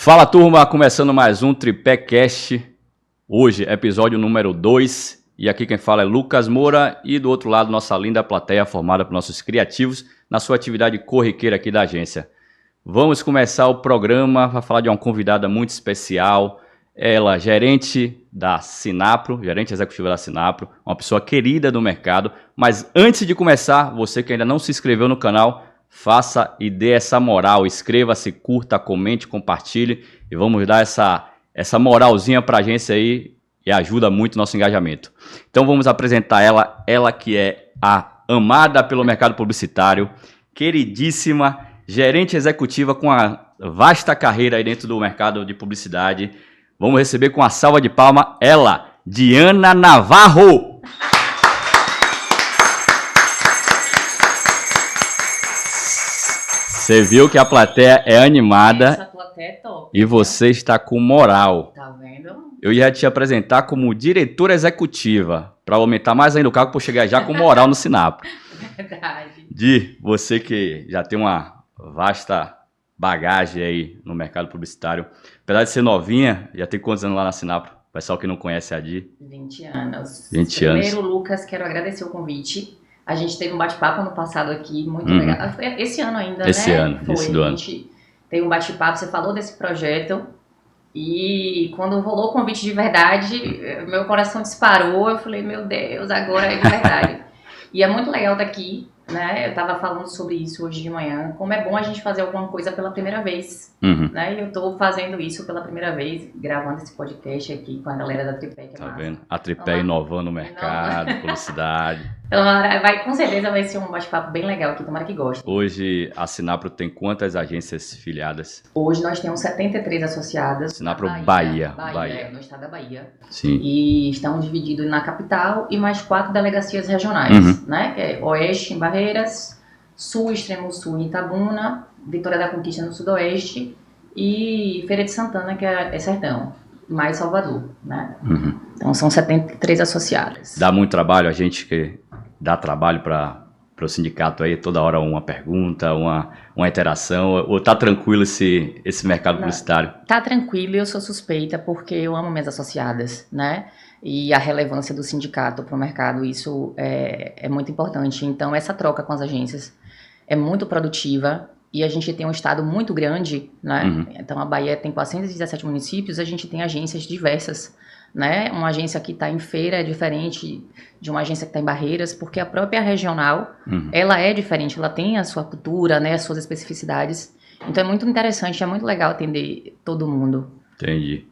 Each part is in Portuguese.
Fala turma, começando mais um Tripé Cast, hoje episódio número 2, e aqui quem fala é Lucas Moura e do outro lado nossa linda plateia formada por nossos criativos na sua atividade corriqueira aqui da agência. Vamos começar o programa para falar de uma convidada muito especial, ela gerente da Sinapro, gerente executiva da Sinapro, uma pessoa querida do mercado, mas antes de começar, você que ainda não se inscreveu no canal, faça e dê essa moral, inscreva-se, curta, comente, compartilhe e vamos dar essa moralzinha para a agência aí e ajuda muito o nosso engajamento. Então vamos apresentar ela que é a amada pelo mercado publicitário, queridíssima, gerente executiva com a vasta carreira aí dentro do mercado de publicidade. Vamos receber com a salva de palma ela, Diana Navarro. Você viu que a plateia é animada. Essa plateia é top. E você está com moral. Tá vendo? Eu ia te apresentar como diretora executiva, para aumentar mais ainda o cargo, para chegar já com moral no Sinapro. Verdade. Di, você que já tem uma vasta bagagem aí no mercado publicitário, apesar de ser novinha, já tem quantos anos lá na Sinapro? O pessoal que não conhece a Di. 20 anos. 20 anos. Primeiro, Lucas, quero agradecer o convite. A gente teve um bate-papo no passado aqui, muito legal. Foi esse ano ainda, esse né? Ano, Foi. esse do ano. A gente teve um bate-papo, você falou desse projeto. E quando rolou o convite de verdade, meu coração disparou. Eu falei, meu Deus, agora é de verdade. E é muito legal estar aqui, né? Eu tava falando sobre isso hoje de manhã. Como é bom a gente fazer alguma coisa pela primeira vez, né? E eu tô fazendo isso pela primeira vez, gravando esse podcast aqui com a galera da Tripé, que é Tá massa. vendo? A Tripé inovando o mercado, publicidade. Então, com certeza vai ser um bate-papo bem legal aqui, tomara que gostem. Hoje a Sinapro tem quantas agências filiadas? Hoje nós temos 73 associadas. Sinapro na Bahia. No estado da Bahia. Sim. E estamos divididos na capital e mais 4 delegacias regionais, né? Que é Oeste em Barreiras, Sul, Extremo Sul em Itabuna, Vitória da Conquista no Sudoeste e Feira de Santana, que é Sertão, mais Salvador, né? Então são 73 associadas. Dá muito trabalho, a gente que dá trabalho para o sindicato aí, toda hora uma pergunta, uma interação, ou tá tranquilo esse mercado publicitário? Tá tranquilo, eu sou suspeita porque eu amo minhas associadas, né? E a relevância do sindicato para o mercado, isso é muito importante. Então essa troca com as agências é muito produtiva e a gente tem um estado muito grande, né? Então a Bahia tem 417 municípios, a gente tem agências diversas, né? Uma agência que está em Feira é diferente de uma agência que está em Barreiras, porque a própria regional, ela é diferente, ela tem a sua cultura, né? As suas especificidades. Então é muito interessante, é muito legal atender todo mundo. Entendi.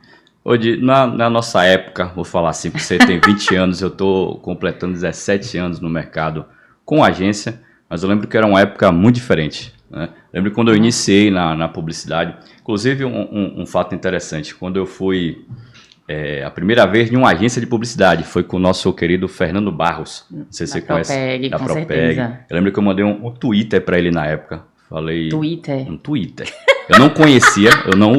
Hoje, na nossa época, vou falar assim, porque você tem 20 anos, eu estou completando 17 anos no mercado com agência, mas eu lembro que era uma época muito diferente, né? Lembro quando eu iniciei na publicidade, inclusive um fato interessante, quando eu fui a primeira vez em uma agência de publicidade, foi com o nosso querido Fernando Barros, não sei se você conhece, da Propeg. Certeza. Eu lembro que eu mandei um Twitter para ele na época, falei... Twitter? Um Twitter. Eu não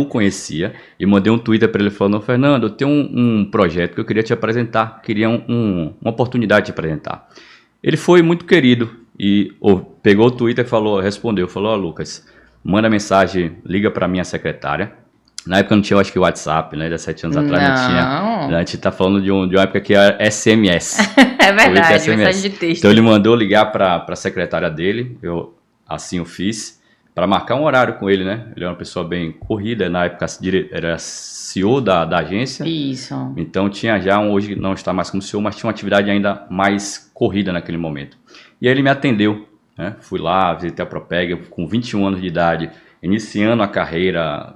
o conhecia, e mandei um Twitter para ele falando, Fernando, eu tenho um projeto que eu queria te apresentar, queria uma oportunidade de te apresentar. Ele foi muito querido e pegou o Twitter e respondeu, Lucas, manda mensagem, liga para minha secretária. Na época não tinha, eu acho que o WhatsApp, né? 17 anos atrás não tinha. A gente tá falando de uma época que era SMS. É verdade, mensagem de texto. Então ele mandou ligar para a secretária dele, assim eu fiz. Para marcar um horário com ele, né? Ele é uma pessoa bem corrida, na época era CEO da agência. Isso. Então tinha já, hoje não está mais como CEO, mas tinha uma atividade ainda mais corrida naquele momento. E aí ele me atendeu, né? Fui lá, visitei a Propeg com 21 anos de idade, iniciando a carreira,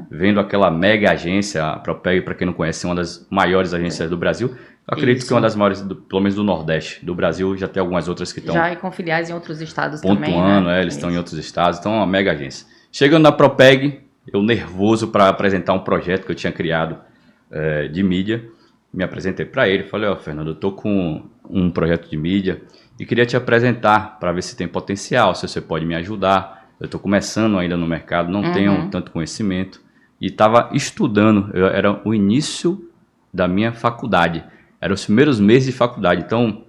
vendo aquela mega agência, a Propeg, para quem não conhece, é uma das maiores agências do Brasil. Eu acredito que é uma das maiores, pelo menos do Nordeste do Brasil, já tem algumas outras que estão... Já e com filiais em outros estados pontuando, também, né? Eles estão em outros estados, então é uma mega agência. Chegando na Propeg, eu nervoso para apresentar um projeto que eu tinha criado de mídia, me apresentei para ele, falei, Fernando, eu estou com um projeto de mídia e queria te apresentar para ver se tem potencial, se você pode me ajudar. Eu estou começando ainda no mercado, não tenho tanto conhecimento e estava estudando, era o início da minha faculdade. Eram os primeiros meses de faculdade, então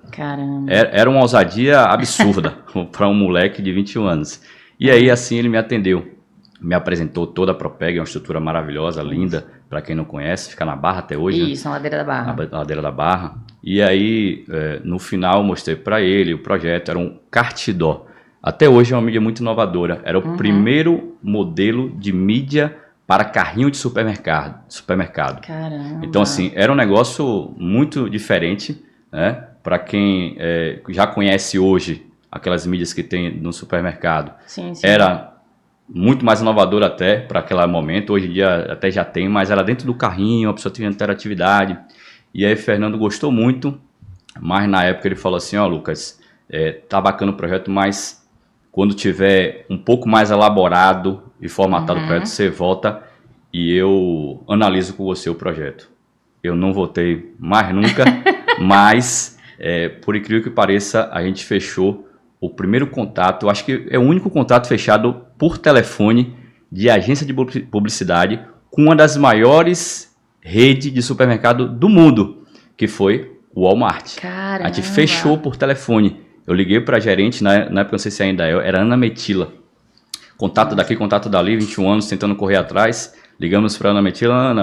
era uma ousadia absurda para um moleque de 21 anos. E aí, assim, ele me atendeu. me apresentou toda a Propeg, é uma estrutura maravilhosa, linda, para quem não conhece, fica na Barra até hoje. Isso, na Ladeira da Barra. Na Ladeira da Barra. E aí, no final, eu mostrei para ele o projeto, era um Cartidor. Até hoje é uma mídia muito inovadora, era o primeiro modelo de mídia para carrinho de supermercado. Caramba. Então, assim, era um negócio muito diferente, né? Para quem já conhece hoje aquelas mídias que tem no supermercado, sim. Era muito mais inovador até para aquele momento. Hoje em dia até já tem, mas era dentro do carrinho, a pessoa tinha interatividade. E aí Fernando gostou muito, mas na época ele falou assim, ó, Lucas, tá bacana o projeto, mas quando tiver um pouco mais elaborado e formatado o projeto, você volta e eu analiso com você o projeto. Eu não voltei mais nunca, mas por incrível que pareça, a gente fechou o primeiro contato, eu acho que é o único contato fechado por telefone de agência de publicidade com uma das maiores redes de supermercado do mundo, que foi o Walmart. Caramba. A gente fechou por telefone. Eu liguei para a gerente, na época não sei se ainda era Ana Metila. Contato daqui, contato dali, 21 anos, tentando correr atrás. Ligamos para Ana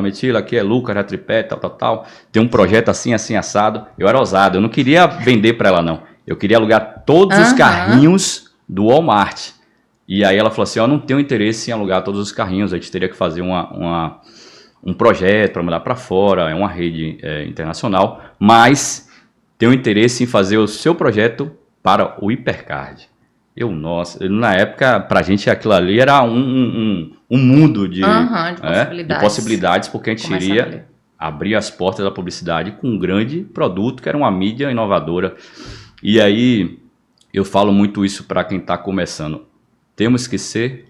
Metila, aqui é Lucas, é tripé, tal. Tem um projeto assim, assado. Eu era ousado, eu não queria vender para ela, não. Eu queria alugar todos os carrinhos do Walmart. E aí ela falou assim, eu não tenho interesse em alugar todos os carrinhos, a gente teria que fazer um projeto para mandar para fora, é uma rede internacional, mas tenho interesse em fazer o seu projeto para o Hipercard. Na época, pra gente aquilo ali era um mundo de possibilidades, porque a gente iria abrir as portas da publicidade com um grande produto, que era uma mídia inovadora. E aí, eu falo muito isso para quem está começando. Temos que ser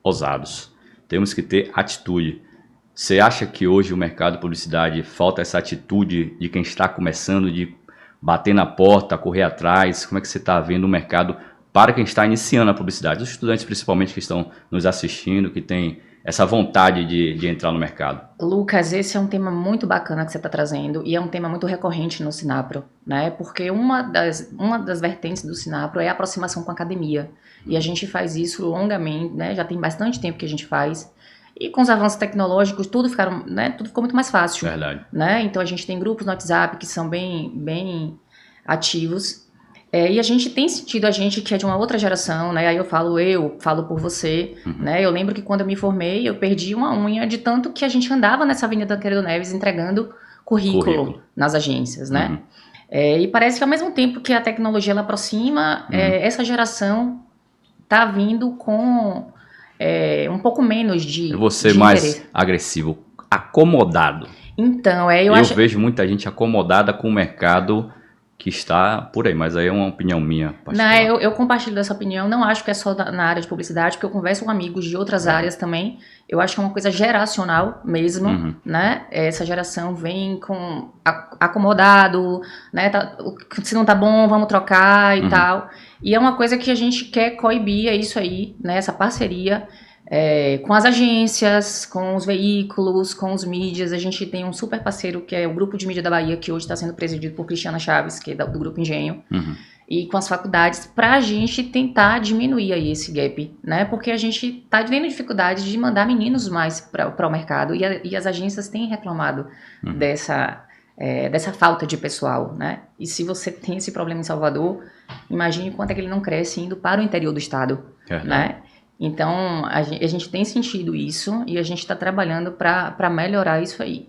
ousados, temos que ter atitude. Você acha que hoje o mercado de publicidade falta essa atitude de quem está começando, de bater na porta, correr atrás? Como é que você está vendo o mercado para quem está iniciando a publicidade? Os estudantes principalmente que estão nos assistindo, que têm essa vontade de entrar no mercado. Lucas, esse é um tema muito bacana que você está trazendo e é um tema muito recorrente no Sinapro, né? Porque uma das vertentes do Sinapro é a aproximação com a academia. E a gente faz isso longamente, né? Já tem bastante tempo que a gente faz. E com os avanços tecnológicos, tudo ficou muito mais fácil. Verdade. Né? Então a gente tem grupos no WhatsApp que são bem ativos. E a gente tem sentido, a gente que é de uma outra geração, né? Aí eu falo por você, né? Eu lembro que quando eu me formei, eu perdi uma unha de tanto que a gente andava nessa Avenida Tancredo Neves entregando currículo nas agências, né? E parece que ao mesmo tempo que a tecnologia ela aproxima, essa geração tá vindo com um pouco menos de Você mais agressivo, acomodado. Então, eu vejo muita gente acomodada com o mercado que está por aí, mas aí é uma opinião minha. Não, eu compartilho dessa opinião, não acho que é só na área de publicidade, porque eu converso com amigos de outras áreas também, eu acho que é uma coisa geracional mesmo, né? Essa geração vem com acomodado, né? Se não tá bom, vamos trocar e tal. E é uma coisa que a gente quer coibir, é isso aí, né? Essa parceria com as agências, com os veículos, com os mídias. A gente tem um super parceiro que é o Grupo de Mídia da Bahia, que hoje está sendo presidido por Cristiana Chaves, que é do Grupo Engenho, e com as faculdades, para a gente tentar diminuir aí esse gap, né? Porque a gente está vendo dificuldade de mandar meninos mais para o mercado, e as agências têm reclamado dessa falta de pessoal, né? E se você tem esse problema em Salvador, imagine quanto é que ele não cresce indo para o interior do estado, né? Então, a gente tem sentido isso e a gente está trabalhando para melhorar isso aí.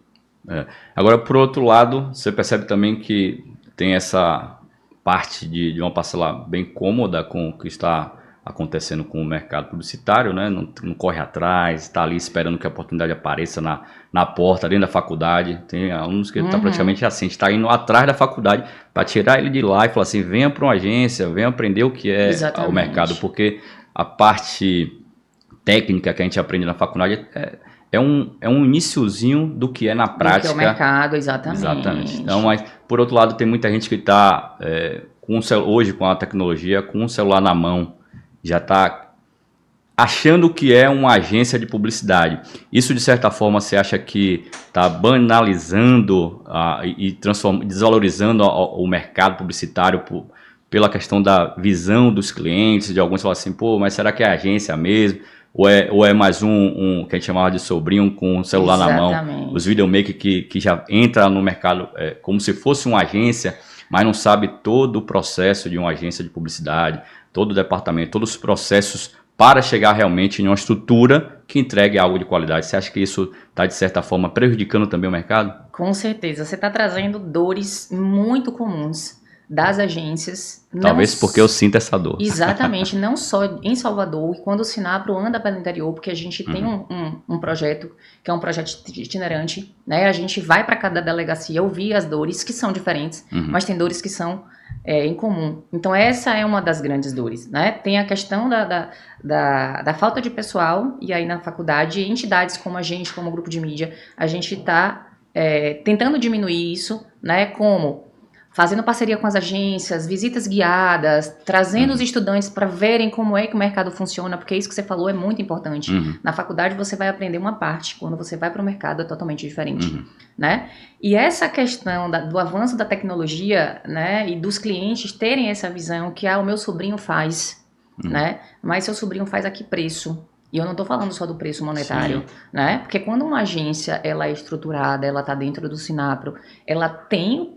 Agora, por outro lado, você percebe também que tem essa parte de uma parcela bem cômoda com o que está acontecendo com o mercado publicitário, né? Não corre atrás, está ali esperando que a oportunidade apareça na porta, dentro da faculdade. Tem alunos que está praticamente assim, está indo atrás da faculdade para tirar ele de lá e falar assim, venha para uma agência, venha aprender o que é o mercado, porque a parte técnica que a gente aprende na faculdade é um iniciozinho do que é na prática. Do que é o mercado, exatamente. Então, mas, por outro lado, tem muita gente que está hoje com a tecnologia, com o celular na mão, já está achando que é uma agência de publicidade. Isso, de certa forma, você acha que está banalizando e desvalorizando o mercado publicitário pela questão da visão dos clientes, de alguns falam assim, pô, mas será que é agência mesmo? Ou é mais um que a gente chamava de sobrinho com o celular na mão? Exatamente. Os videomakers que já entram no mercado como se fosse uma agência, mas não sabe todo o processo de uma agência de publicidade, todo o departamento, todos os processos para chegar realmente em uma estrutura que entregue algo de qualidade. Você acha que isso está, de certa forma, prejudicando também o mercado? Com certeza. Você está trazendo dores muito comuns das agências. Talvez porque eu sinto essa dor. Exatamente, não só em Salvador, e quando o Sinapro anda pelo interior, porque a gente tem um projeto, que é um projeto itinerante, né? A gente vai para cada delegacia ouvir as dores, que são diferentes, mas tem dores que são em comum. Então essa é uma das grandes dores, né? Tem a questão da falta de pessoal, e aí na faculdade, entidades como a gente, como grupo de mídia, a gente está tentando diminuir isso, né? Como fazendo parceria com as agências, visitas guiadas, trazendo os estudantes para verem como é que o mercado funciona, porque isso que você falou é muito importante. Na faculdade você vai aprender uma parte, quando você vai para o mercado é totalmente diferente, né? E essa questão do avanço da tecnologia, né, e dos clientes terem essa visão que o meu sobrinho faz, né? Mas seu sobrinho faz a que preço? E eu não estou falando só do preço monetário, né? Porque quando uma agência ela é estruturada, ela está dentro do Sinapro, ela tem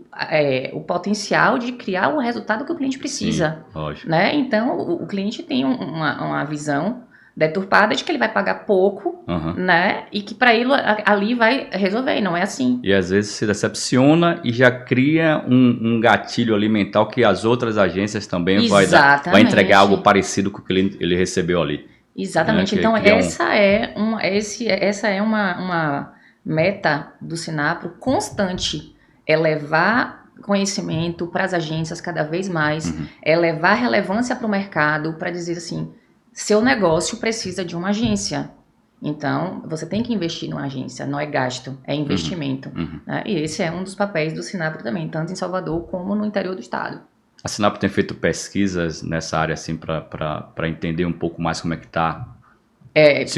o potencial de criar o resultado que o cliente precisa, né? Então o cliente tem uma visão deturpada de que ele vai pagar pouco, né? E que para ele ali vai resolver, e não é assim. E às vezes se decepciona e já cria um gatilho ali mental que as outras agências também vai entregar algo parecido com o que ele recebeu ali. Exatamente. Então essa é uma meta do Sinapro constante, é levar conhecimento para as agências cada vez mais, é levar relevância para o mercado para dizer assim, seu negócio precisa de uma agência. Então, você tem que investir numa agência, não é gasto, é investimento. Né? E esse é um dos papéis do Sinapro também, tanto em Salvador como no interior do estado. A Sinapro tem feito pesquisas nessa área assim para entender um pouco mais como é que está.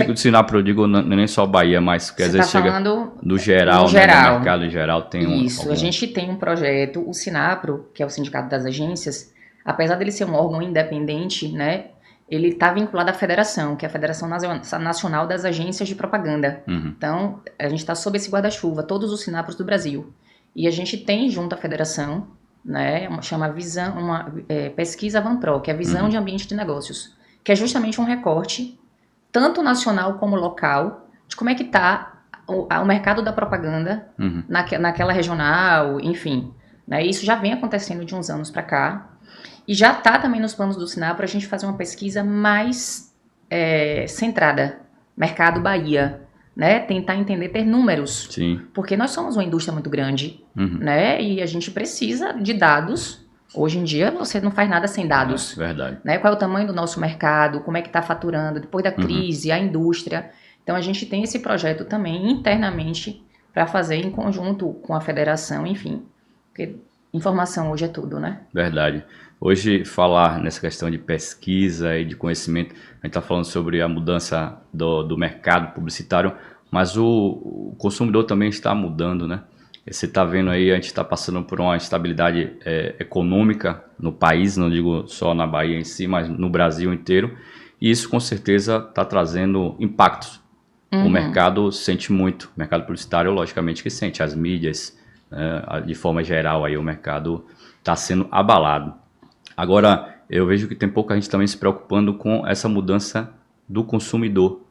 Do Sinapro eu digo nem só Bahia, mas que às vezes chega do geral, né, do mercado em geral. Isso, a gente tem um projeto, o Sinapro, que é o Sindicato das Agências, apesar dele ser um órgão independente, né, ele está vinculado à federação, que é a Federação Nacional das Agências de Propaganda. Então, a gente está sob esse guarda-chuva, todos os Sinapros do Brasil. E a gente tem junto à federação, né, chama pesquisa Vanpro, que é a visão de ambiente de negócios, que é justamente um recorte, tanto nacional como local, de como é que está o mercado da propaganda naquela regional, enfim. Né, isso já vem acontecendo de uns anos para cá, e já está também nos planos do Sinapro a gente fazer uma pesquisa mais centrada, mercado Bahia, né, tentar entender, ter números. Sim. Porque nós somos uma indústria muito grande, né, e a gente precisa de dados. Hoje em dia você não faz nada sem dados. Verdade. Né, qual é o tamanho do nosso mercado, como é que está faturando, depois da crise, a indústria. Então a gente tem esse projeto também internamente para fazer em conjunto com a federação, enfim. Porque informação hoje é tudo, né? Verdade. Hoje, falar nessa questão de pesquisa e de conhecimento, a gente está falando sobre a mudança do mercado publicitário, mas o consumidor também está mudando, né? Você está vendo aí, a gente está passando por uma instabilidade econômica no país, não digo só na Bahia em si, mas no Brasil inteiro, e isso com certeza está trazendo impactos. O mercado sente muito, o mercado publicitário logicamente que sente, as mídias, de forma geral, aí o mercado está sendo abalado. Agora, eu vejo que tem pouca gente também se preocupando com essa mudança do consumidor.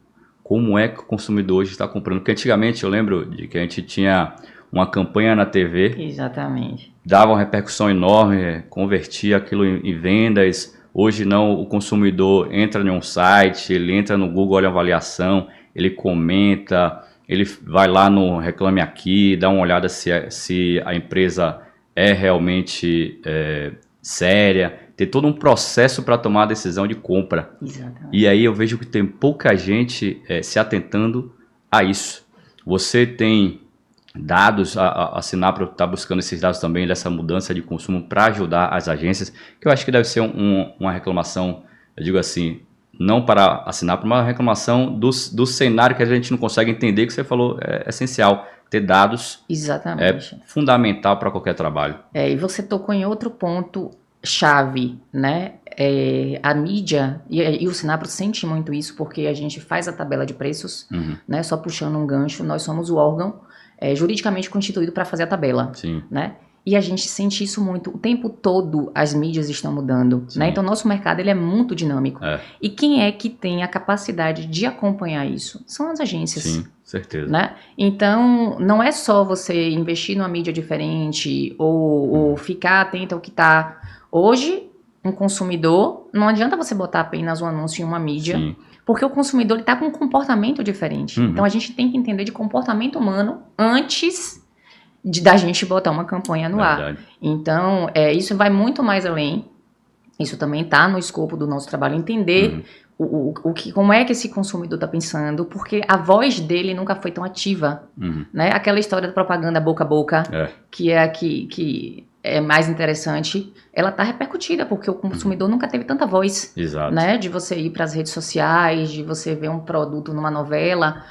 Como é que o consumidor hoje está comprando? Porque antigamente eu lembro de que a gente tinha uma campanha na TV. Exatamente. Dava uma repercussão enorme, convertia aquilo em vendas. Hoje não, o consumidor entra em um site, ele entra no Google, olha a avaliação, ele comenta, ele vai lá no Reclame Aqui, dá uma olhada se a empresa é realmente séria, tem todo um processo para tomar a decisão de compra. Exatamente. E aí eu vejo que tem pouca gente se atentando a isso. Você tem dados, a Sinapro está buscando esses dados também dessa mudança de consumo para ajudar as agências, que eu acho que deve ser uma reclamação, eu digo assim, não para a Sinapro, mas uma reclamação do cenário que a gente não consegue entender, que você falou, é essencial. Ter dados. Exatamente. É fundamental para qualquer trabalho. E você tocou em outro ponto chave, né? a mídia e o Sinapro sente muito isso, porque a gente faz a tabela de preços, né, só puxando um gancho, nós somos o órgão juridicamente constituído para fazer a tabela, Sim. né? E a gente sente isso muito. O tempo todo as mídias estão mudando, né? Então, nosso mercado ele é muito dinâmico. E quem é que tem a capacidade de acompanhar isso? São as agências. Sim, certeza. Né? Então, não é só você investir numa mídia diferente ou ficar atento ao que está. Hoje, um consumidor, não adianta você botar apenas um anúncio em uma mídia, Sim. porque o consumidor está com um comportamento diferente. Então, a gente tem que entender de comportamento humano antes da gente botar uma campanha no ar. Então, isso vai muito mais além. Isso também está no escopo do nosso trabalho, entender como é que esse consumidor está pensando, porque a voz dele nunca foi tão ativa. Né? Aquela história da propaganda boca a boca, que é a que é mais interessante, ela está repercutida, porque o consumidor nunca teve tanta voz. Exato. Né? De você ir para as redes sociais, de você ver um produto numa novela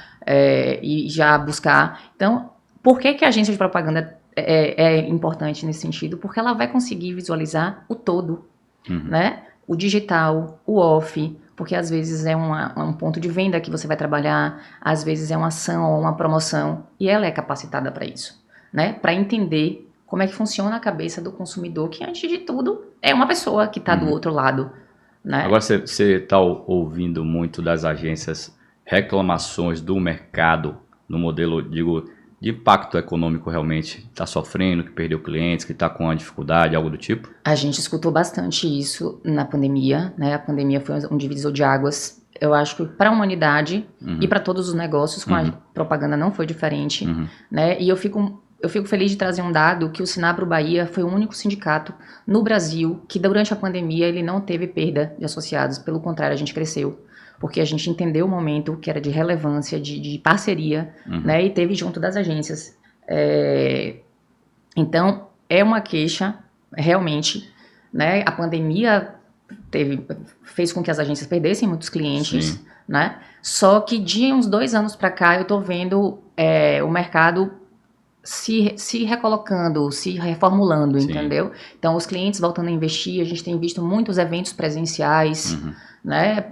e já buscar. Então, por que a agência de propaganda é importante nesse sentido? Porque ela vai conseguir visualizar o todo, né? O digital, o off, porque às vezes é um ponto de venda que você vai trabalhar, às vezes é uma ação ou uma promoção, e ela é capacitada para isso, né? Para entender como é que funciona a cabeça do consumidor, que antes de tudo é uma pessoa que está do outro lado, né? Agora você está ouvindo muito das agências reclamações do mercado no modelo, digo, de impacto econômico realmente, está sofrendo, que perdeu clientes, que está com uma dificuldade, algo do tipo? A gente escutou bastante isso na pandemia, né? A pandemia foi um divisor de águas. Eu acho que para a humanidade e para todos os negócios, com a propaganda não foi diferente, né? E eu fico feliz de trazer um dado que o Sinapro Bahia foi o único sindicato no Brasil que durante a pandemia ele não teve perda de associados, pelo contrário, a gente cresceu. Porque a gente entendeu o momento que era de relevância, de parceria, né? E teve junto das agências. Então, é uma queixa, realmente, né? A pandemia fez com que as agências perdessem muitos clientes, né? Só que de uns 2 anos para cá, eu tô vendo o mercado se recolocando, se reformulando, entendeu? Então, os clientes voltando a investir, a gente tem visto muitos eventos presenciais, né?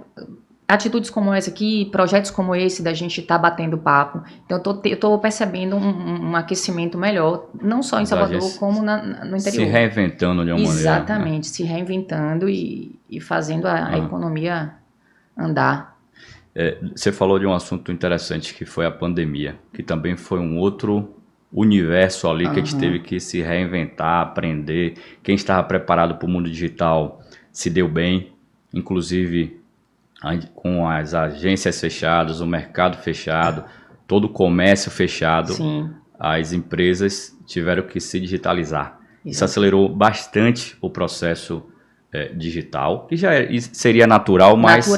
Atitudes como essa aqui, projetos como esse, da gente estar batendo papo. Então, eu tô percebendo um aquecimento melhor, não só em Salvador, como no interior. Se reinventando de uma maneira. Exatamente, se reinventando e fazendo a economia andar. Você falou de um assunto interessante, que foi a pandemia, que também foi um outro universo ali que a gente teve que se reinventar, aprender. Quem estava preparado para o mundo digital se deu bem, inclusive com as agências fechadas, o mercado fechado, todo o comércio fechado, as empresas tiveram que se digitalizar. Isso acelerou bastante o processo digital, que já seria natural, mas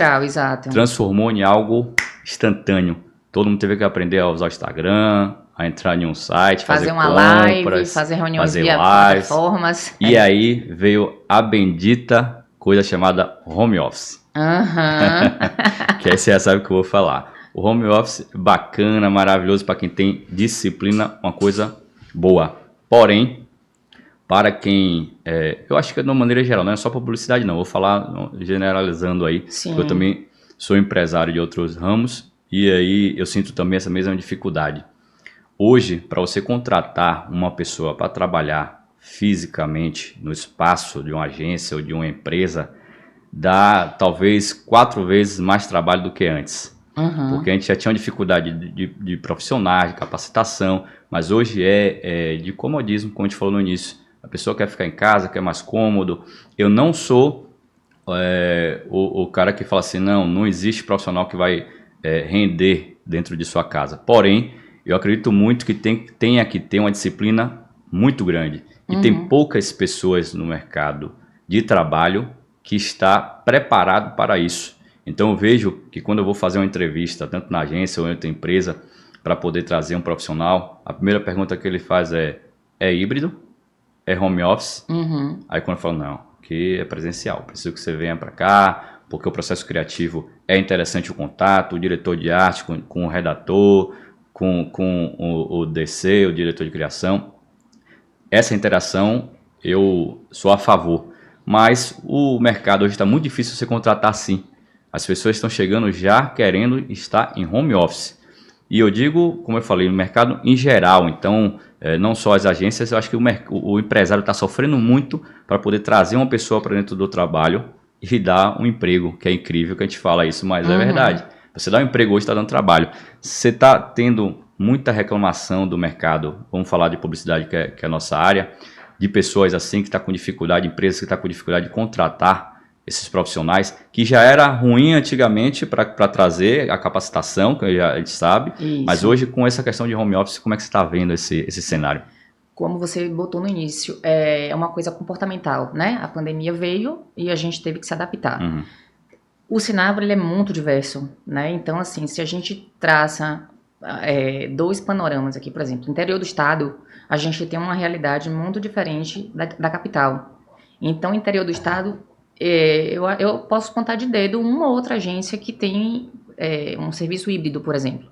transformou em algo instantâneo. Todo mundo teve que aprender a usar o Instagram, a entrar em um site, fazer uma compras, live, fazer reuniões via plataformas. E aí veio a bendita coisa chamada home office. Que aí você já sabe o que eu vou falar. O home office, bacana, maravilhoso para quem tem disciplina, uma coisa boa. Porém, para quem... eu acho que de uma maneira geral, não é só para publicidade não, vou falar generalizando aí. Porque eu também sou empresário de outros ramos e aí eu sinto também essa mesma dificuldade. Hoje, para você contratar uma pessoa para trabalhar fisicamente no espaço de uma agência ou de uma empresa, dá talvez 4 vezes mais trabalho do que antes. Porque a gente já tinha uma dificuldade de profissionais, de capacitação, mas hoje é de comodismo, como a gente falou no início. A pessoa quer ficar em casa, quer mais cômodo. Eu não sou o cara que fala assim, não existe profissional que vai render dentro de sua casa. Porém, eu acredito muito que tenha que ter uma disciplina muito grande. E tem poucas pessoas no mercado de trabalho que está preparado para isso. Então eu vejo que quando eu vou fazer uma entrevista, tanto na agência ou em outra empresa, para poder trazer um profissional, a primeira pergunta que ele faz é híbrido? É home office? Aí quando eu falo, não, que é presencial, preciso que você venha para cá, porque o processo criativo é interessante o contato, o diretor de arte com o redator, com o DC, o diretor de criação. Essa interação eu sou a favor, mas o mercado hoje está muito difícil você contratar assim. As pessoas estão chegando já querendo estar em home office. E eu digo, como eu falei, no mercado em geral. Então, não só as agências, eu acho que o empresário está sofrendo muito para poder trazer uma pessoa para dentro do trabalho e dar um emprego, que é incrível que a gente fala isso, mas é verdade. Você dá um emprego hoje, está dando trabalho. Você está tendo muita reclamação do mercado, vamos falar de publicidade, que é a nossa área, de pessoas assim que estão com dificuldade, empresas que estão com dificuldade de contratar esses profissionais, que já era ruim antigamente para trazer a capacitação, que a gente sabe, mas hoje com essa questão de home office, como é que você está vendo esse cenário? Como você botou no início, é uma coisa comportamental, né? A pandemia veio e a gente teve que se adaptar. O cenário ele é muito diverso, né? Então, assim, se a gente traça dois panoramas aqui, por exemplo, no interior do estado, a gente tem uma realidade muito diferente da capital. Então, no interior do estado, eu posso contar de dedo uma ou outra agência que tem um serviço híbrido, por exemplo.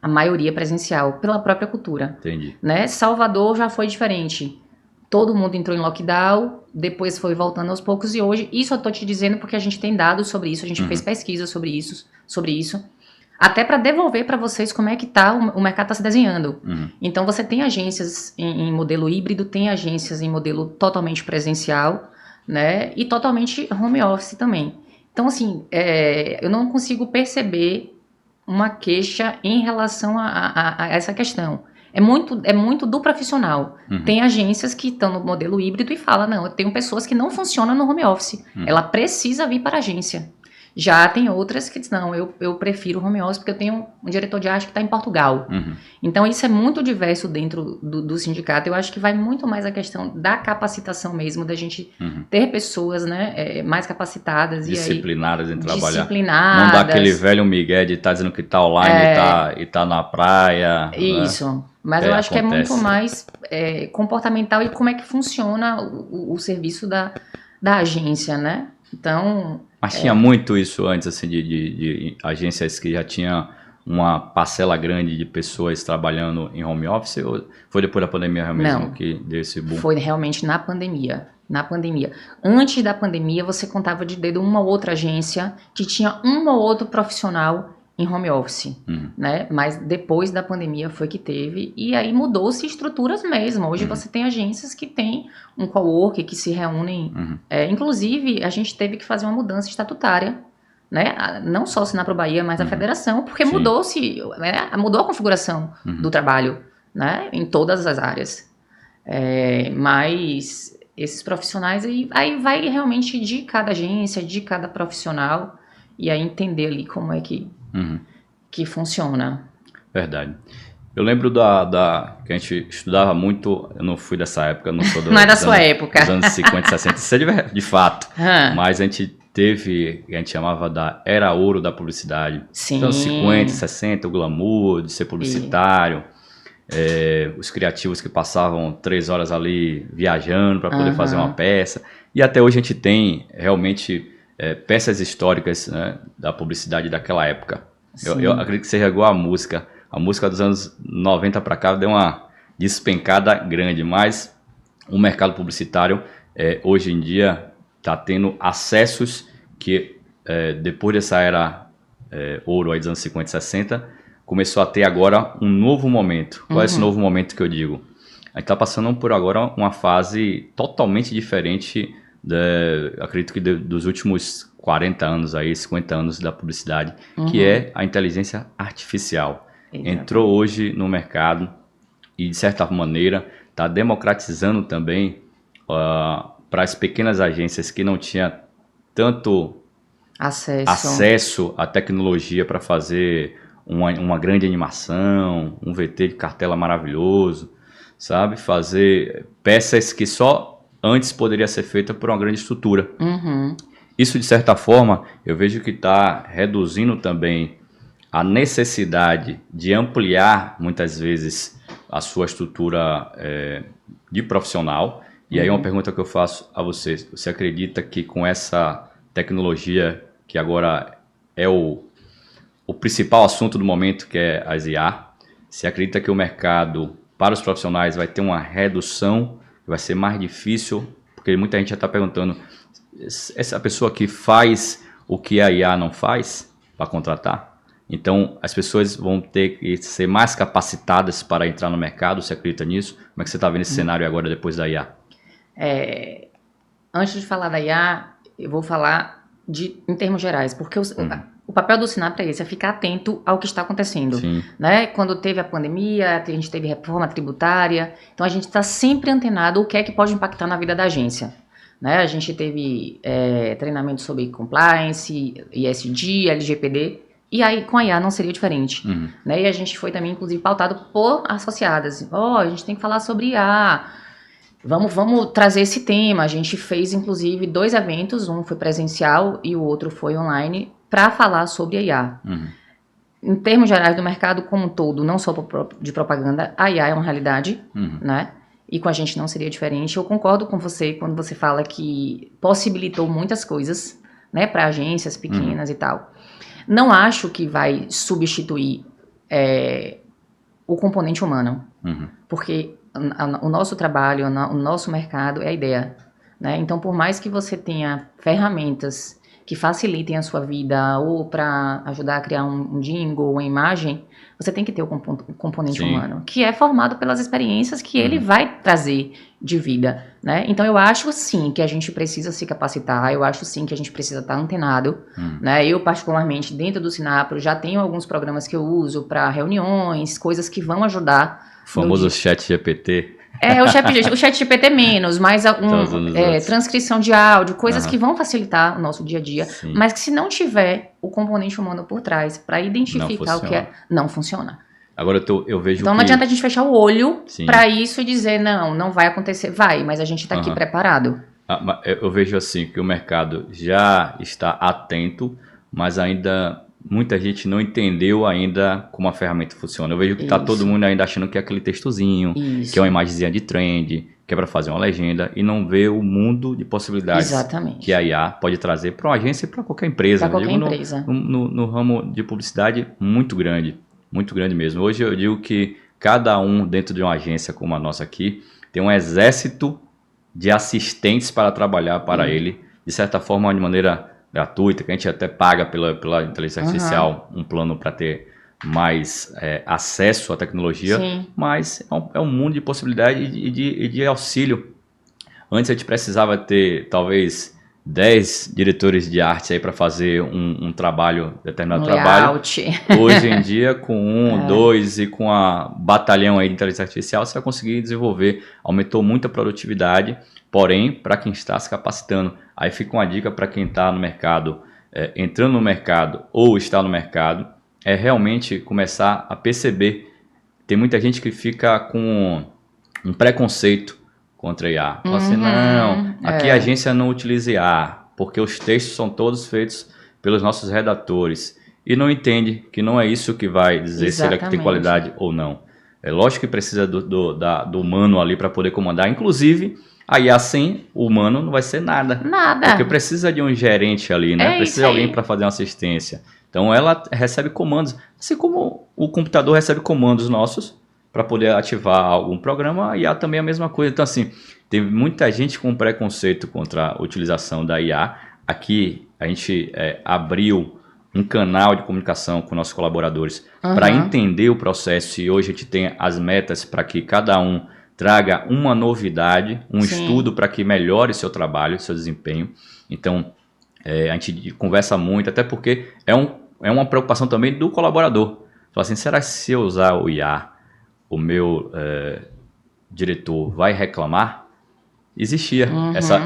A maioria presencial, pela própria cultura. Entendi. Né? Salvador já foi diferente. Todo mundo entrou em lockdown, depois foi voltando aos poucos e hoje, isso eu tô te dizendo porque a gente tem dados sobre isso, a gente fez pesquisa sobre isso, até para devolver para vocês como é que o mercado está se desenhando. Então você tem agências em modelo híbrido, tem agências em modelo totalmente presencial, né? E totalmente home office também. Então assim, eu não consigo perceber uma queixa em relação a essa questão. É muito do profissional. Tem agências que estão no modelo híbrido e falam, não, eu tenho pessoas que não funcionam no home office. Ela precisa vir para a agência. Já tem outras que dizem, não, eu prefiro home office porque eu tenho um diretor de arte que está em Portugal. Então, isso é muito diverso dentro do sindicato. Eu acho que vai muito mais a questão da capacitação mesmo, da gente ter pessoas, né, mais capacitadas. Disciplinadas em trabalhar. Disciplinadas. Não dá aquele velho migué de estar dizendo que está online e está na praia. Isso. Né? Mas eu acho acontece. Que é muito mais comportamental e como é que funciona o serviço da agência, né? Então... Mas tinha muito isso antes, assim, de agências que já tinham uma parcela grande de pessoas trabalhando em home office, ou foi depois da pandemia mesmo que deu esse boom? Foi realmente na pandemia. Antes da pandemia, você contava de dedo uma ou outra agência que tinha um ou outro profissional em home office, né? Mas depois da pandemia foi que teve, e aí mudou-se estruturas mesmo. Hoje você tem agências que têm um cowork, que se reúnem. Inclusive, a gente teve que fazer uma mudança estatutária, né? Não só o Sinapro Bahia, mas a federação, porque mudou-se, né? Mudou a configuração do trabalho, né? Em todas as áreas. Mas esses profissionais, aí vai realmente de cada agência, de cada profissional, e aí entender ali como é que funciona. Verdade. Eu lembro que a gente estudava muito, eu não fui dessa época, não sou não é da sua época. Dos anos 50, 60, isso é de fato. Mas a gente teve, a gente chamava da era ouro da publicidade. Sim. Então, 50, 60, o glamour de ser publicitário, os criativos que passavam 3 horas ali viajando para poder fazer uma peça. E até hoje a gente tem realmente peças históricas, né, da publicidade daquela época. Eu acredito que seja igual a música. A música dos anos 90 para cá deu uma despencada grande, mas o mercado publicitário hoje em dia está tendo acessos que depois dessa era ouro aí dos anos 50 e 60, começou a ter agora um novo momento. Qual é esse novo momento que eu digo? A gente está passando por agora uma fase totalmente diferente, acredito que dos últimos 40 anos, aí, 50 anos da publicidade, que é a inteligência artificial. Exatamente. Entrou hoje no mercado e, de certa maneira, está democratizando também para as pequenas agências que não tinham tanto acesso à tecnologia para fazer uma grande animação, um VT de cartela maravilhoso, sabe? Fazer peças que só antes poderia ser feita por uma grande estrutura. Isso, de certa forma, eu vejo que está reduzindo também a necessidade de ampliar, muitas vezes, a sua estrutura de profissional. E aí uma pergunta que eu faço a você: você acredita que com essa tecnologia, que agora é o principal assunto do momento, que é as IA, você acredita que o mercado para os profissionais vai ter uma redução, vai ser mais difícil? Porque muita gente já está perguntando essa pessoa que faz o que a IA não faz para contratar. Então, as pessoas vão ter que ser mais capacitadas para entrar no mercado. Você acredita nisso? Como é que você está vendo esse cenário agora depois da IA? Antes de falar da IA, eu vou falar em termos gerais, porque o papel do Sinapra é esse, é ficar atento ao que está acontecendo. Né? Quando teve a pandemia, a gente teve reforma tributária, então a gente está sempre antenado o que é que pode impactar na vida da agência. Né? A gente teve treinamento sobre compliance, ESG, LGPD, e aí com a IA não seria diferente. Né? E a gente foi também, inclusive, pautado por associadas. A gente tem que falar sobre IA. Vamos trazer esse tema. A gente fez, inclusive, 2 eventos, um foi presencial e o outro foi online, para falar sobre a IA. Em termos gerais do mercado como um todo, não só de propaganda, a IA é uma realidade, né? E com a gente não seria diferente. Eu concordo com você quando você fala que possibilitou muitas coisas, né, para agências pequenas e tal. Não acho que vai substituir o componente humano, porque o nosso trabalho, o nosso mercado é a ideia, né? Então, por mais que você tenha ferramentas que facilitem a sua vida ou para ajudar a criar um jingle, uma imagem, você tem que ter o componente humano, que é formado pelas experiências que ele vai trazer de vida, né? Então, eu acho sim que a gente precisa se capacitar, eu acho sim que a gente precisa estar antenado, né? Eu, particularmente, dentro do Sinapro, já tenho alguns programas que eu uso para reuniões, coisas que vão ajudar. O famoso chat GPT. O chat GPT menos, mas transcrição de áudio, coisas que vão facilitar o nosso dia a dia, mas que se não tiver o componente humano por trás para identificar o que é, não funciona. Agora eu vejo então não adianta a gente fechar o olho para isso e dizer, não vai acontecer, mas a gente está aqui preparado. Eu vejo assim, que o mercado já está atento, mas ainda muita gente não entendeu ainda como a ferramenta funciona. Eu vejo que está todo mundo ainda achando que é aquele textozinho, que é uma imagenzinha de trend, que é para fazer uma legenda, e não vê o mundo de possibilidades que a IA pode trazer para uma agência e para qualquer empresa. Para qualquer empresa. No ramo de publicidade, muito grande mesmo. Hoje eu digo que cada um dentro de uma agência como a nossa aqui tem um exército de assistentes para trabalhar para ele, de certa forma, de maneira gratuita, que a gente até paga pela inteligência artificial um plano para ter mais acesso à tecnologia, mas é um mundo de possibilidade e de auxílio. Antes a gente precisava ter talvez 10 diretores de arte aí para fazer um determinado trabalho. Hoje em dia, com 2 e com a batalhão aí de inteligência artificial, você vai conseguir desenvolver. Aumentou muito a produtividade, porém, para quem está se capacitando. Aí fica uma dica para quem está no mercado, entrando no mercado ou está no mercado, é realmente começar a perceber. Tem muita gente que fica com um preconceito contra a IA. Fala assim, não, aqui a agência não utiliza IA, porque os textos são todos feitos pelos nossos redatores. E não entende que não é isso que vai dizer se ele tem qualidade ou não. É lógico que precisa do humano ali para poder comandar, inclusive. Aí assim, o humano não vai ser nada. Porque precisa de um gerente ali, né? Precisa de alguém para fazer uma assistência. Então ela recebe comandos. Assim como o computador recebe comandos nossos para poder ativar algum programa, a IA também é a mesma coisa. Então assim, tem muita gente com preconceito contra a utilização da IA. Aqui a gente abriu um canal de comunicação com nossos colaboradores para entender o processo. E hoje a gente tem as metas para que cada um traga uma novidade, estudo para que melhore seu trabalho, seu desempenho. Então, a gente conversa muito, até porque é uma preocupação também do colaborador. Fala assim, será que se eu usar o IA, o meu diretor vai reclamar? Existia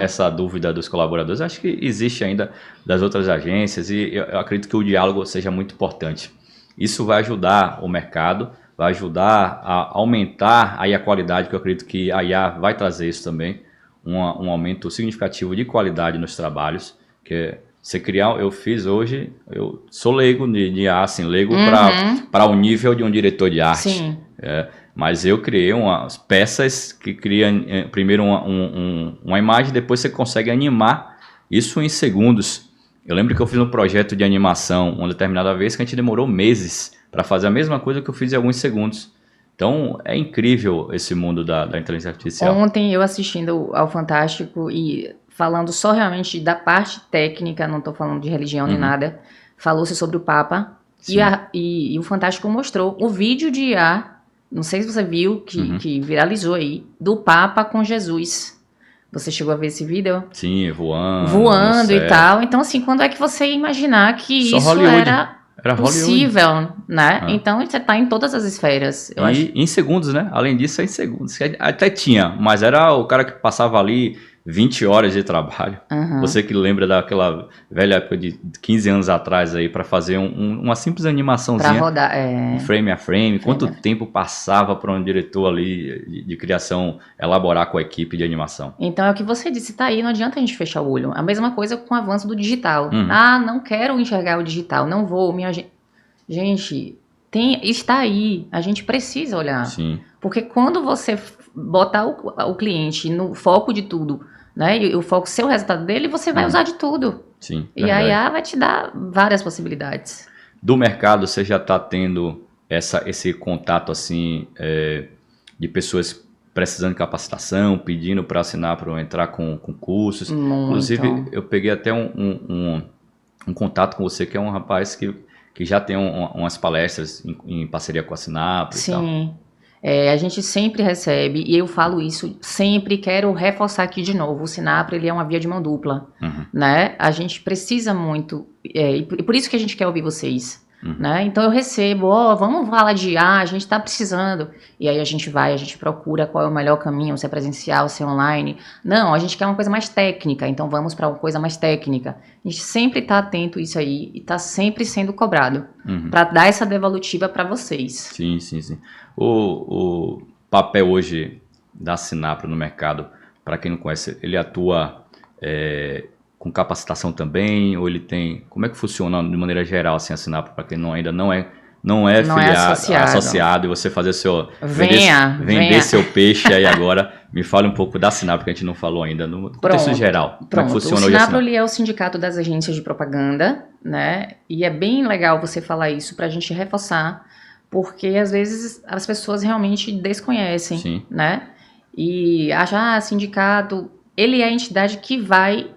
essa dúvida dos colaboradores. Acho que existe ainda das outras agências e eu acredito que o diálogo seja muito importante. Isso vai ajudar o mercado, vai ajudar a aumentar aí a qualidade, que eu acredito que a IA vai trazer isso também, um aumento significativo de qualidade nos trabalhos, que você criar, eu fiz hoje, eu sou leigo de IA, assim, leigo para o nível de um diretor de arte. Mas eu criei umas peças que criam primeiro uma imagem, depois você consegue animar isso em segundos. Eu lembro que eu fiz um projeto de animação uma determinada vez que a gente demorou meses para fazer a mesma coisa que eu fiz em alguns segundos. Então, é incrível esse mundo da inteligência artificial. Ontem eu assistindo ao Fantástico e falando só realmente da parte técnica, não estou falando de religião nem nada, falou-se sobre o Papa, e o Fantástico mostrou o vídeo de IA, não sei se você viu, que viralizou aí, do Papa com Jesus. Você chegou a ver esse vídeo? Sim, voando. Voando e tal. Então, assim, quando é que você ia imaginar que Só isso Hollywood. era possível, né? Então, você tá em todas as esferas. Eu acho. Em segundos, né? Além disso, é em segundos. Até tinha, mas era o cara que passava ali 20 horas de trabalho. Você que lembra daquela velha época de 15 anos atrás aí, para fazer uma simples animaçãozinha. Pra rodar, frame a frame. Quanto tempo passava para um diretor ali de criação elaborar com a equipe de animação? Então, é o que você disse, tá aí, não adianta a gente fechar o olho. A mesma coisa com o avanço do digital. Não quero enxergar o digital, não vou. Gente, está aí, a gente precisa olhar. Sim. Porque quando você botar o cliente no foco de tudo, né, e o foco ser o resultado dele, você vai usar de tudo. Sim, e a IA vai te dar várias possibilidades. Do mercado, você já está tendo esse contato assim de pessoas precisando de capacitação, pedindo para assinar, para entrar com cursos. Muito. Inclusive, eu peguei até um contato com você, que é um rapaz que já tem umas palestras em parceria com a Sinapro e tal. Sim. A gente sempre recebe, e eu falo isso sempre, quero reforçar aqui de novo, o Sinapro, ele é uma via de mão dupla, né? A gente precisa muito, e por isso que a gente quer ouvir vocês, né? Então eu recebo, vamos falar de IA, a gente está precisando, e aí a gente procura qual é o melhor caminho, se é presencial, se é online. Não, a gente quer uma coisa mais técnica, então vamos para uma coisa mais técnica. A gente sempre está atento a isso aí, e está sempre sendo cobrado, para dar essa devolutiva para vocês. Sim, sim, sim. O papel hoje da Sinapro no mercado, para quem não conhece, ele atua com capacitação também, ou ele tem... Como é que funciona de maneira geral assim, a Sinapro, para quem ainda não é associado, e você fazer vender seu peixe aí agora? Me fale um pouco da Sinapro, que a gente não falou ainda, no contexto geral. Como é que funciona hoje a Sinapro? O Sinapro é o sindicato das agências de propaganda, né? E é bem legal você falar isso para a gente reforçar, porque às vezes as pessoas realmente desconhecem, Sim. né? E achar sindicato, ele é a entidade que vai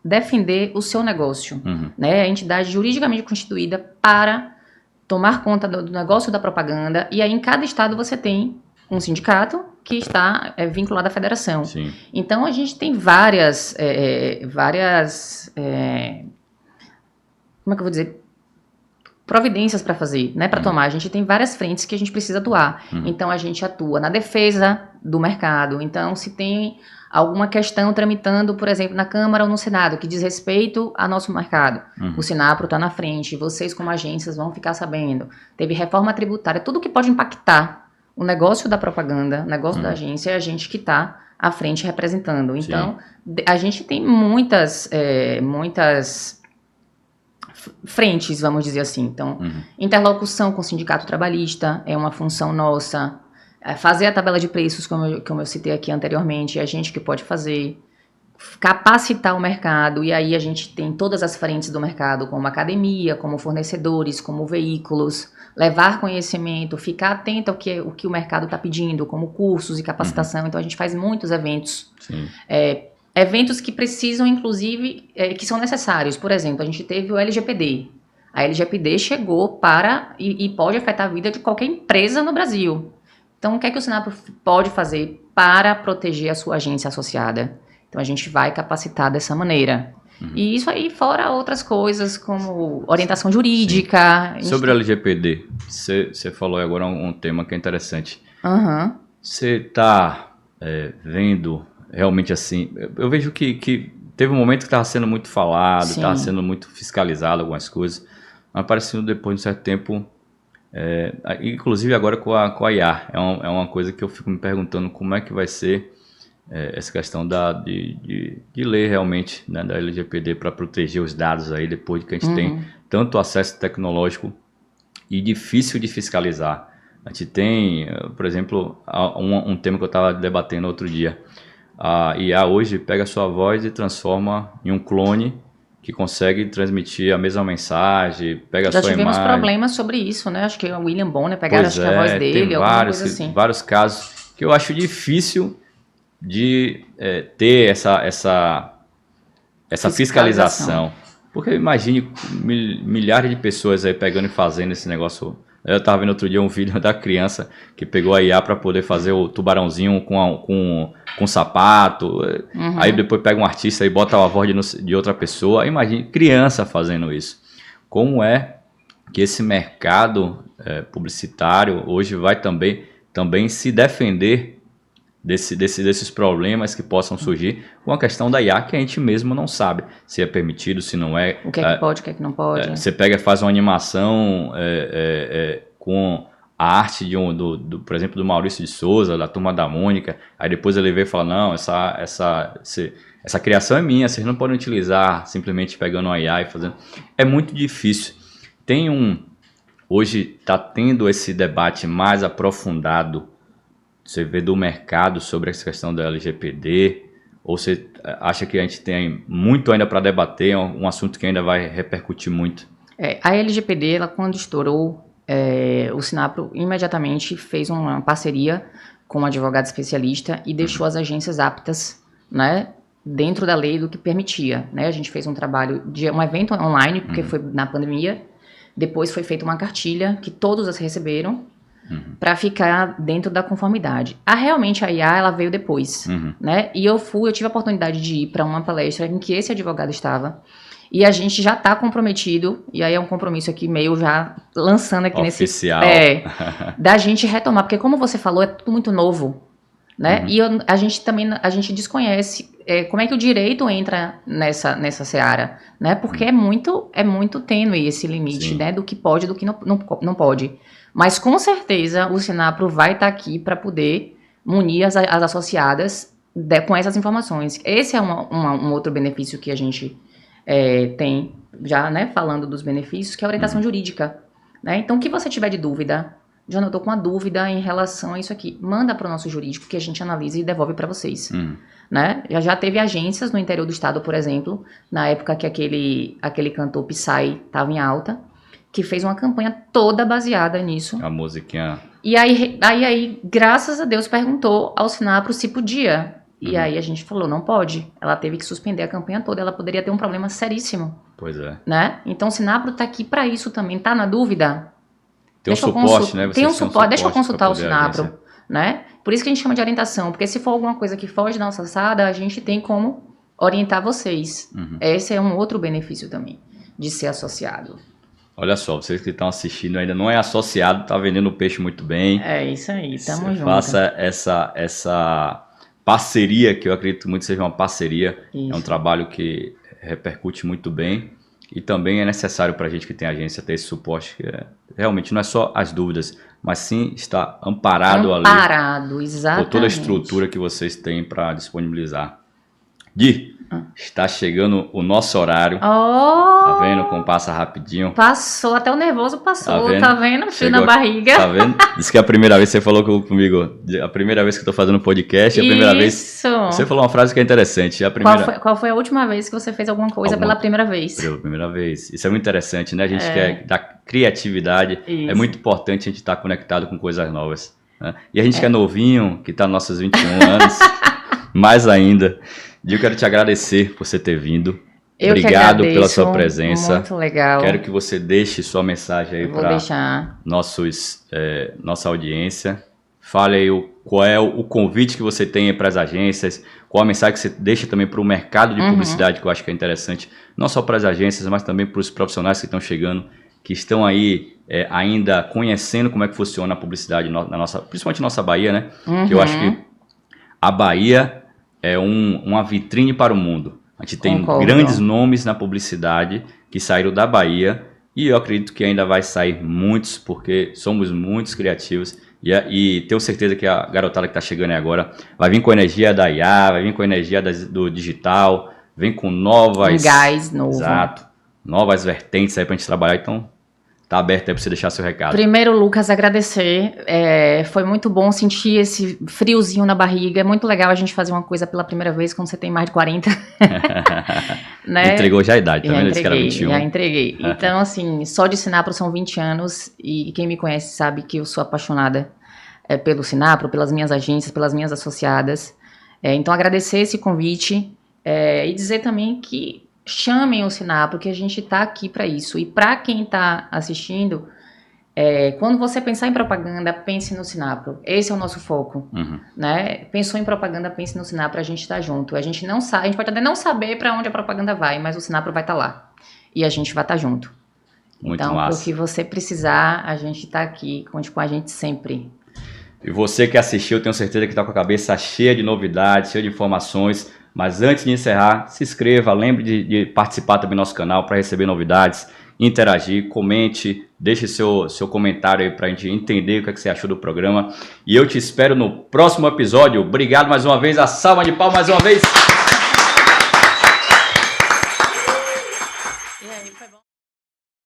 defender o seu negócio, né? É a entidade juridicamente constituída para tomar conta do negócio da propaganda, e aí em cada estado você tem um sindicato que está vinculado à federação. Sim. Então a gente tem várias como é que eu vou dizer? Providências para fazer, né, para tomar. A gente tem várias frentes que a gente precisa atuar. Então a gente atua na defesa do mercado. Então se tem alguma questão tramitando, por exemplo, na Câmara ou no Senado, que diz respeito ao nosso mercado, o Sinapro está na frente, vocês como agências vão ficar sabendo. Teve reforma tributária, tudo que pode impactar o negócio da propaganda, o negócio da agência, é a gente que está à frente representando. Então, a gente tem muitas frentes, vamos dizer assim. Então, interlocução com o sindicato trabalhista é uma função nossa. Fazer a tabela de preços, como eu citei aqui anteriormente, é a gente que pode fazer. Capacitar o mercado, e aí a gente tem todas as frentes do mercado, como academia, como fornecedores, como veículos, levar conhecimento, ficar atento ao que o mercado está pedindo, como cursos e capacitação. Então a gente faz muitos eventos. Eventos que precisam, inclusive, que são necessários. Por exemplo, a gente teve o LGPD. A LGPD chegou e pode afetar a vida de qualquer empresa no Brasil. Então, o que é que o Sinapro pode fazer para proteger a sua agência associada? Então, a gente vai capacitar dessa maneira. E isso aí, fora outras coisas, como orientação jurídica. Sobre a LGPD, você falou agora um tema que é interessante. Você está vendo realmente assim... Eu vejo que teve um momento que estava sendo muito falado, estava sendo muito fiscalizado algumas coisas, mas parecendo depois de um certo tempo... inclusive agora com a IA, é uma coisa que eu fico me perguntando como é que vai ser essa questão de ler realmente, né, da LGPD para proteger os dados aí depois de que a gente tem tanto acesso tecnológico e difícil de fiscalizar. A gente tem, por exemplo, um tema que eu estava debatendo outro dia. A IA hoje pega a sua voz e transforma em um clone que consegue transmitir a mesma mensagem, pega a sua imagem. Já tivemos problemas sobre isso, né? Acho que o William Bonner pegaram a voz dele, tem alguma coisa assim. Vários casos que eu acho difícil de ter essa essa fiscalização. Porque imagine milhares de pessoas aí pegando e fazendo esse negócio. Eu estava vendo outro dia um vídeo da criança que pegou a IA para poder fazer o tubarãozinho com sapato. Aí depois pega um artista e bota a voz de outra pessoa. Imagine criança fazendo isso. Como é que esse mercado publicitário hoje vai também se defender desses problemas que possam surgir com a questão da IA, que a gente mesmo não sabe se é permitido, se não é. O que é que pode, o que é que não pode. Você pega e faz uma animação com a arte por exemplo, do Maurício de Souza, da Turma da Mônica, aí depois ele vem e fala, não, essa criação é minha, vocês não podem utilizar simplesmente pegando uma IA e fazendo. É muito difícil. Hoje está tendo esse debate mais aprofundado, você vê do mercado sobre essa questão da LGPD, ou você acha que a gente tem muito ainda para debater, um assunto que ainda vai repercutir muito? A LGPD, ela, quando estourou, o Sinapro imediatamente fez uma parceria com um advogado especialista e deixou as agências aptas, né, dentro da lei do que permitia. Né? A gente fez um trabalho de um evento online, porque foi na pandemia, depois foi feita uma cartilha que todos as receberam, para ficar dentro da conformidade. Realmente a IA, ela veio depois, né? E eu tive a oportunidade de ir para uma palestra em que esse advogado estava, e a gente já está comprometido, e aí é um compromisso aqui meio já lançando aqui oficial. Da gente retomar, porque como você falou, é tudo muito novo, né? E a gente desconhece como é que o direito entra nessa seara, né? Porque é muito tênue esse limite, né? Do que pode e do que não pode. Mas com certeza o Sinapro vai estar aqui para poder munir as associadas com essas informações. Esse é um outro benefício que a gente tem, já, né, falando dos benefícios, que é a orientação jurídica. Né? Então, o que você tiver de dúvida, já não estou com uma dúvida em relação a isso aqui, manda para o nosso jurídico que a gente analisa e devolve para vocês. Né? Já teve agências no interior do estado, por exemplo, na época que aquele cantor Psy estava em alta, que fez uma campanha toda baseada nisso. A musiquinha. E aí, graças a Deus, perguntou ao Sinapro se podia. E aí a gente falou, não pode. Ela teve que suspender a campanha toda, ela poderia ter um problema seríssimo. Pois é. Né? Então o Sinapro está aqui para isso também. Tá na dúvida? Tem um suporte, né? Tem um suporte, deixa eu consultar o Sinapro. Né? Por isso que a gente chama de orientação, porque se for alguma coisa que foge da nossa alçada, a gente tem como orientar vocês. Esse é um outro benefício também, de ser associado. Olha só, vocês que estão assistindo ainda não é associado, tá vendendo o peixe muito bem. É isso aí, tamo junto. Faça essa parceria, que eu acredito muito seja uma parceria. Isso. É um trabalho que repercute muito bem. E também é necessário para a gente que tem agência ter esse suporte, que realmente não é só as dúvidas, mas sim está amparado ali. Amparado, exatamente. Por toda a estrutura que vocês têm para disponibilizar. Gui, está chegando o nosso horário. Tá vendo como passa rapidinho? Passou, até o nervoso passou. Tá vendo? Fio na barriga. Tá vendo? Diz que é a primeira vez que você falou comigo. A primeira vez que eu tô fazendo podcast, a primeira vez. Você falou uma frase que é interessante. Qual foi a última vez que você fez alguma coisa pela primeira vez? Pela primeira vez. Isso é muito interessante, né? A gente quer dar criatividade. Isso. É muito importante a gente estar conectado com coisas novas. Né? E a gente que é novinho, que tá nos nossos 21 anos, mais ainda. Eu quero te agradecer por você ter vindo. Obrigado pela sua presença. Muito legal. Quero que você deixe sua mensagem aí para nossa audiência. Fale aí qual é o convite que você tem para as agências, qual a mensagem que você deixa também para o mercado de publicidade, que eu acho que é interessante, não só para as agências, mas também para os profissionais que estão chegando, que estão aí ainda conhecendo como é que funciona a publicidade principalmente na nossa Bahia, né? Que eu acho que a Bahia é uma vitrine para o mundo. A gente tem grandes nomes na publicidade que saíram da Bahia e eu acredito que ainda vai sair muitos, porque somos muitos criativos e tenho certeza que a garotada que está chegando aí agora vai vir com a energia da IA, vai vir com a energia do digital, vem com novas... Um gás novo. Exato. Novas vertentes aí para a gente trabalhar, então... Tá aberto aí para você deixar seu recado. Primeiro, Lucas, agradecer. Foi muito bom sentir esse friozinho na barriga. É muito legal a gente fazer uma coisa pela primeira vez quando você tem mais de 40. Né? Entregou já a idade, tá vendo? Disse que era 21. Já entreguei. Então, assim, só de Sinapro são 20 anos. E quem me conhece sabe que eu sou apaixonada pelo Sinapro, pelas minhas agências, pelas minhas associadas. Então, agradecer esse convite. E dizer também que chamem o Sinapro, que a gente está aqui para isso. E para quem está assistindo, quando você pensar em propaganda, pense no Sinapro. Esse é o nosso foco, né? Pensou em propaganda, pense no Sinapro, a gente está junto. A gente não sabe, a gente pode até não saber para onde a propaganda vai, mas o Sinapro vai estar lá. E a gente vai estar junto. Muito então, massa. pro que você precisar, a gente está aqui, conte com a gente sempre. E você que assistiu, eu tenho certeza que está com a cabeça cheia de novidades, cheia de informações. Mas antes de encerrar, se inscreva, lembre de participar também do nosso canal para receber novidades, interagir, comente, deixe seu comentário aí para a gente entender o que você achou do programa. E eu te espero no próximo episódio. Obrigado mais uma vez, a salva de palmas mais uma vez.